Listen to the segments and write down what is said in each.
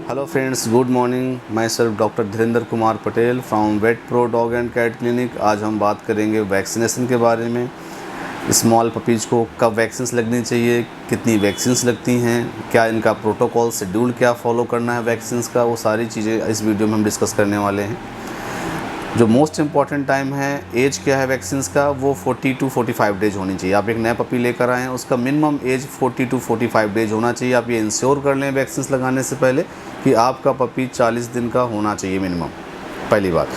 Hello friends, good morning. Myself doctor Dhirendra Kumar Patel from vet pro dog and cat clinic. आज हम बात करेंगे vaccination के बारे में। स्मॉल पपीज़ को कब वैक्सीन्स लगनी चाहिए, कितनी वैक्सीन्स लगती हैं, क्या इनका प्रोटोकॉल शेड्यूल क्या फॉलो करना है वैक्सीन्स का, वो सारी चीज़ें इस वीडियो में हम डिस्कस करने वाले हैं। जो मोस्ट इम्पॉर्टेंट टाइम है, एज क्या है वैक्सीन्स का, वो 40 टू 45 डेज होनी चाहिए। आप एक नया पपी लेकर आए हैं, उसका मिनिमम एज 40 टू 45 डेज होना चाहिए। आप ये इंश्योर कर लें वैक्सीन्स लगाने से पहले कि आपका पपी 40 दिन का होना चाहिए मिनिमम, पहली बात।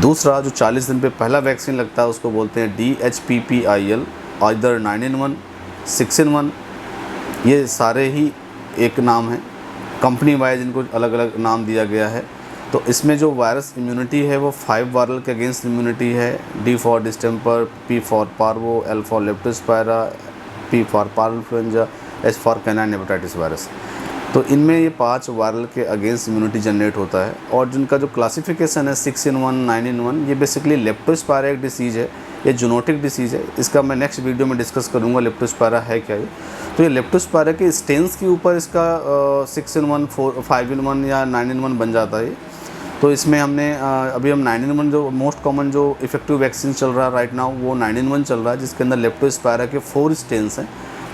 दूसरा, जो 40 दिन पे पहला वैक्सीन लगता है उसको बोलते हैं DHPPIL, आइदर 9-in-1, 6-in-1। ये सारे ही एक नाम है, कंपनी वाइज इनको अलग अलग नाम दिया गया है। तो इसमें जो वायरस इम्यूनिटी है वो 5 वायरल के अगेंस्ट इम्यूनिटी है। D for distemper, P for parvo, L for leptospira, P for parainfluenza, S for canine hepatitis virus. तो इनमें ये 5 वायरल के अगेंस्ट इम्यूनिटी जनरेट होता है। और जिनका जो क्लासिफिकेशन है 6-in-1, 9-in-1, ये बेसिकली लेप्टोस्पायरा एक डिसीज़ है, ये जूनोटिक डिसीज़ है। इसका मैं नेक्स्ट वीडियो में डिस्कस करूँगा लेप्टोस्पायरा है क्या ये। तो ये लेप्टोस्पायरा के स्टेन्स के ऊपर इसका 6-in-1, 5-in-1 या 9-in-1 बन जाता है। तो इसमें हमने अभी हम 9-in-1 जो मोस्ट कॉमन जो इफेक्टिव वैक्सीन चल रहा है राइट नाउ, वो 9-in-1 चल रहा है, जिसके अंदर लेप्टोस्पायरा के 4 स्टेन्स हैं।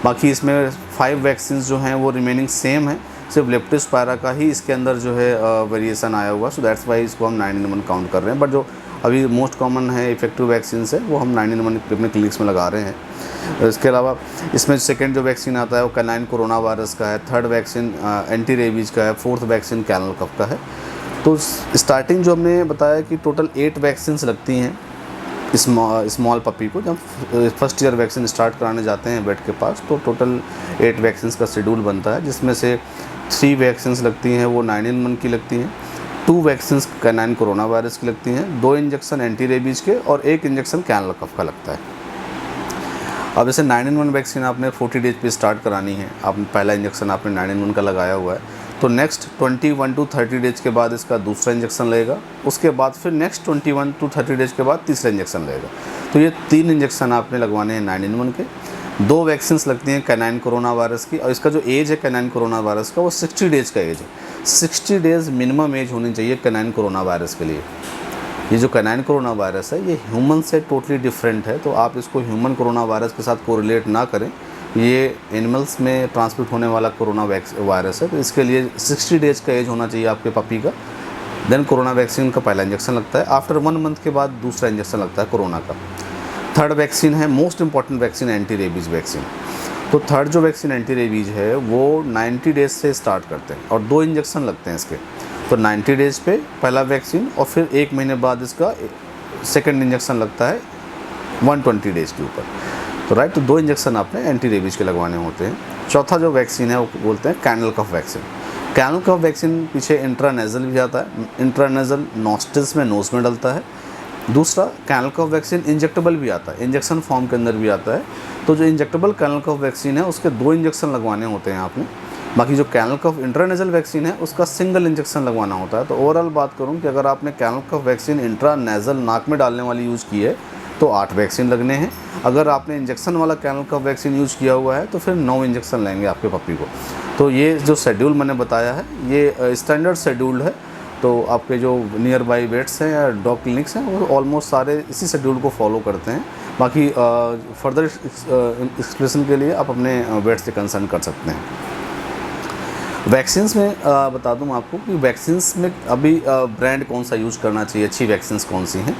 बाकी इसमें 5 वैक्सीन जो हैं वो रिमेनिंग सेम है, सिर्फ लेप्टोस्पायरा का ही इसके अंदर जो है वेरिएशन आया हुआ। सो दैट्स वाई इसको हम 9-in-1 काउंट कर रहे हैं। बट जो अभी मोस्ट कॉमन है इफेक्टिव वैक्सीन है वो हम 9-in-1 अपने क्लिनिक्स में लगा रहे हैं। इसके अलावा इसमें सेकेंड जो वैक्सीन आता है वो कैनाइन कोरोना वायरस का है, थर्ड वैक्सीन एंटी रेबीज का है, फोर्थ वैक्सीन कैनल कफ का है। तो स्टार्टिंग जो हमने बताया कि टोटल 8 वैक्सीन्स लगती हैं स्मॉल पपी को। जब फर्स्ट ईयर वैक्सीन स्टार्ट कराने जाते हैं वेट के पास, तो टोटल 8 वैक्सीन्स का शेड्यूल बनता है, जिसमें से 3 वैक्सीन्स लगती हैं वो 9-in-1 की लगती हैं, 2 वैक्सीन्स कैनाइन कोरोना वायरस की लगती हैं, 2 इंजेक्शन एंटी रेबीज के और 1 इंजेक्शन कैनल कफ का लगता है। अब जैसे 9-in-1 वैक्सीन आपने 40 डेज पे स्टार्ट करानी है, आपने पहला इंजेक्शन आपने 9-in-1 का लगाया हुआ है, तो नेक्स्ट 21 टू 30 डेज के बाद इसका दूसरा इंजेक्शन लगेगा। उसके बाद फिर नेक्स्ट 21 टू 30 डेज के बाद तीसरा इंजेक्शन लगेगा। तो ये 3 इंजेक्शन आपने लगवाने हैं 9-in-1 के। 2 वैक्सीन्स लगती हैं कैनाइन कोरोना वायरस की, और इसका जो एज है कैनाइन कोरोना वायरस का वो 60 डेज का एज है। 60 डेज मिनिमम एज होनी चाहिए कैनाइन कोरोना वायरस के लिए। ये जो कैनाइन कोरोना वायरस है ये ह्यूमन से टोटली डिफरेंट है, तो आप इसको ह्यूमन कोरोना वायरस के साथ कोरिलेट ना करें। ये एनिमल्स में ट्रांसमिट होने वाला कोरोना वायरस है, तो इसके लिए 60 डेज का एज होना चाहिए आपके पपी का। देन कोरोना वैक्सीन का पहला इंजेक्शन लगता है। आफ्टर 1 मंथ के बाद दूसरा इंजेक्शन लगता है कोरोना का। थर्ड वैक्सीन है most important vaccine, anti rabies vaccine. तो थर्ड जो वैक्सीन एंटी रेबीज़ है वो 90 डेज से स्टार्ट करते हैं और 2 इंजेक्शन लगते हैं इसके। तो 90 डेज पे पहला वैक्सीन और फिर 1 महीने बाद इसका सेकेंड इंजेक्शन लगता है 120 डेज के ऊपर। तो राइट, तो 2 इंजेक्शन आपने एंटी रेबीज के लगवाने होते हैं। चौथा जो वैक्सीन है वो बोलते हैं कैनल कफ वैक्सीन। कैनल कफ वैक्सीन पीछे इंट्रानेजल भी आता है, इंट्रानेजल नॉस्ट्रल्स में, नोज में डलता है। दूसरा कैनल कफ वैक्सीन इंजेक्टेबल भी आता है, इंजेक्शन फॉर्म के अंदर भी आता है। तो जो इंजेक्टेबल कैनल कफ वैक्सीन है उसके 2 इंजेक्शन लगवाने होते हैं आपने। बाकी जो कैनल कफ इंट्रानेजल वैक्सीन है उसका सिंगल इंजेक्शन लगवाना होता है। तो ओवरऑल बात करूँ कि अगर आपने कैनल कफ वैक्सीन इंट्रानेजल नाक में डालने वाली यूज़ की है तो 8 वैक्सीन लगने हैं। अगर आपने इंजेक्शन वाला कैनल कफ वैक्सीन यूज़ किया हुआ है तो फिर 9 इंजेक्शन लेंगे आपके पपी को। तो ये जो शेड्यूल मैंने बताया है ये स्टैंडर्ड शेड्यूल है। तो आपके जो नियर बाई वेट्स हैं या डॉग क्लिनिक्स हैं वो ऑलमोस्ट सारे इसी शेड्यूल को फॉलो करते हैं। बाकी फर्दर एक्सप्लेनेशन के लिए आप अपने वेट से कंसर्न कर सकते हैं। वैक्सीन्स में बता दूं आपको कि वैक्सीन्स में अभी ब्रांड कौन सा यूज़ करना चाहिए, अच्छी वैक्सीन्स कौन सी हैं।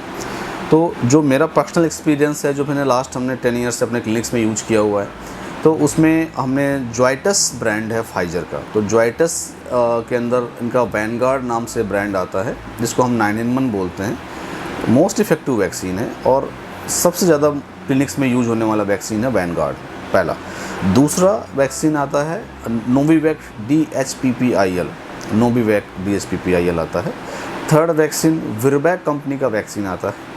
तो जो मेरा पर्सनल एक्सपीरियंस है, जो मैंने लास्ट 10 ईयर्स से अपने क्लिनिक्स में यूज किया हुआ है, तो उसमें हमने जॉयटस ब्रांड है फाइजर का। तो जॉयटस के अंदर इनका वैनगार्ड नाम से ब्रांड आता है, जिसको हम 9-in-1 बोलते हैं। मोस्ट इफेक्टिव वैक्सीन है और सबसे ज़्यादा क्लिनिक्स में यूज होने वाला वैक्सीन है वैनगार्ड, पहला। दूसरा वैक्सीन आता है नोविवैक DHPPIL, नोविवैक DHPPIL आता है। थर्ड वैक्सीन विरबैक कंपनी का वैक्सीन आता है।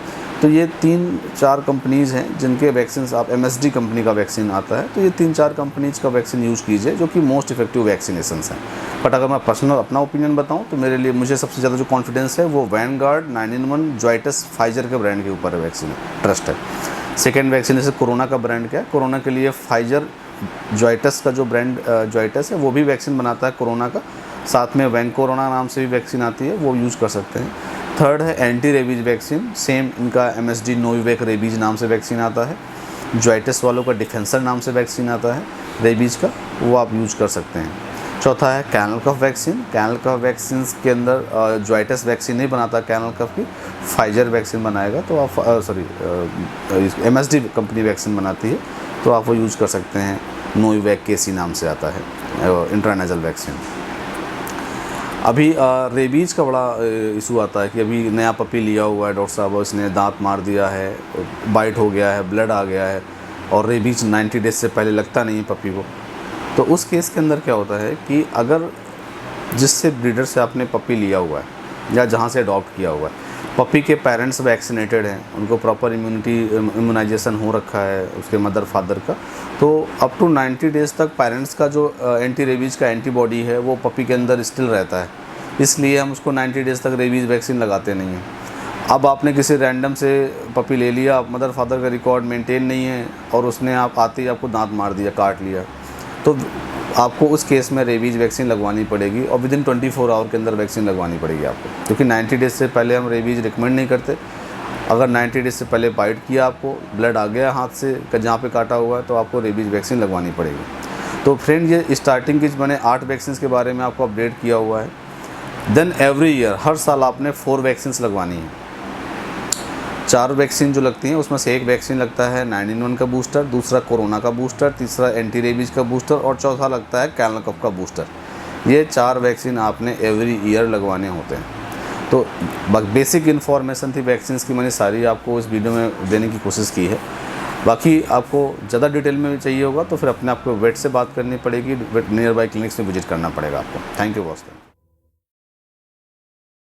तो ये 3-4 कंपनीज़ हैं जिनके वैक्सीन आप MSD कंपनी का वैक्सीन आता है। तो ये 3-4 कंपनीज़ का वैक्सीन यूज़ कीजिए जो कि मोस्ट इफेक्टिव वैक्सीनेशंस हैं। बट अगर मैं पर्सनल अपना ओपिनियन बताऊं तो मुझे सबसे ज़्यादा जो कॉन्फिडेंस है वो वैनगार्ड, 9-in-1, जॉयटस, फाइजर के ब्रांड के ऊपर है वैक्सीन, ट्रस्ट है। सेकेंड वैक्सीन जैसे कोरोना का ब्रांड क्या है, कोरोना के लिए फाइजर जॉइटस का जो ब्रांड जॉइटस है वो भी वैक्सीन बनाता है कोरोना का, साथ में वैंकोरोना नाम से भी वैक्सीन आती है, वो यूज़ कर सकते हैं। थर्ड है एंटी रेबीज वैक्सीन, सेम इनका MSD नोविवेक रेबीज नाम से वैक्सीन आता है। जॉइटस वालों का डिफेंसर नाम से वैक्सीन आता है रेबीज का, वो आप यूज़ कर सकते हैं। चौथा है कैनल कफ वैक्सीन। कैनल कफ वैक्सीन के अंदर जॉइटस वैक्सीन नहीं बनाता कैनल कफ की, फाइजर वैक्सीन बनाएगा, तो आप MSD कंपनी वैक्सीन बनाती है, तो आप वो यूज़ कर सकते हैं। नोविवेक केसी नाम से आता है इंट्रानेजल वैक्सीन। अभी रेबीज़ का बड़ा इशू आता है कि अभी नया पपी लिया हुआ है डॉक्टर साहब, इसने दांत मार दिया है, बाइट हो गया है, ब्लड आ गया है, और रेबीज़ 90 डेज से पहले लगता नहीं है पपी को। तो उस केस के अंदर क्या होता है कि अगर जिससे ब्रीडर से आपने पपी लिया हुआ है या जहाँ से अडॉप्ट किया हुआ है, पपी के पेरेंट्स वैक्सीनेटेड हैं, उनको प्रॉपर इम्यूनाइजेशन हो रखा है उसके मदर फादर का, तो अप टू 90 डेज़ तक पेरेंट्स का जो एंटी रेबीज़ का एंटीबॉडी है वो पपी के अंदर स्टिल रहता है, इसलिए हम उसको 90 डेज़ तक रेबीज़ वैक्सीन लगाते नहीं हैं। अब आपने किसी रैंडम से पपी ले लिया, मदर फादर का रिकॉर्ड मेंटेन नहीं है, और उसने आप आते ही आपको दांत मार दिया, काट लिया, तो आपको उस केस में रेबीज़ वैक्सीन लगवानी पड़ेगी, और विदिन 24 आवर के अंदर वैक्सीन लगवानी पड़ेगी आपको, क्योंकि 90 डेज़ से पहले हम रेबीज़ रिकमेंड नहीं करते। अगर 90 डेज़ से पहले बाइट किया, आपको ब्लड आ गया हाथ से जहाँ पे काटा हुआ है, तो आपको रेबीज़ वैक्सीन लगवानी पड़ेगी। तो फ्रेंड, ये स्टार्टिंग की मैंने 8 वैक्सीन के बारे में आपको अपडेट किया हुआ है। देन एवरी ईयर, हर साल आपने 4 वैक्सीन लगवानी है। 4 वैक्सीन जो लगती हैं उसमें से एक वैक्सीन लगता है 9-in-1 का बूस्टर, दूसरा कोरोना का बूस्टर, तीसरा एंटी रेबीज़ का बूस्टर, और चौथा लगता है कैनल कफ का बूस्टर। ये 4 वैक्सीन आपने एवरी ईयर लगवाने होते हैं। तो बेसिक इन्फॉर्मेशन थी वैक्सीन की, मैंने सारी आपको इस वीडियो में देने की कोशिश की है। बाकी आपको ज़्यादा डिटेल में चाहिए होगा तो फिर अपने आपको वेट से बात करनी पड़ेगी, नियर बाई क्लिनिक्स में विजिट करना पड़ेगा आपको। थैंक यू बहुत।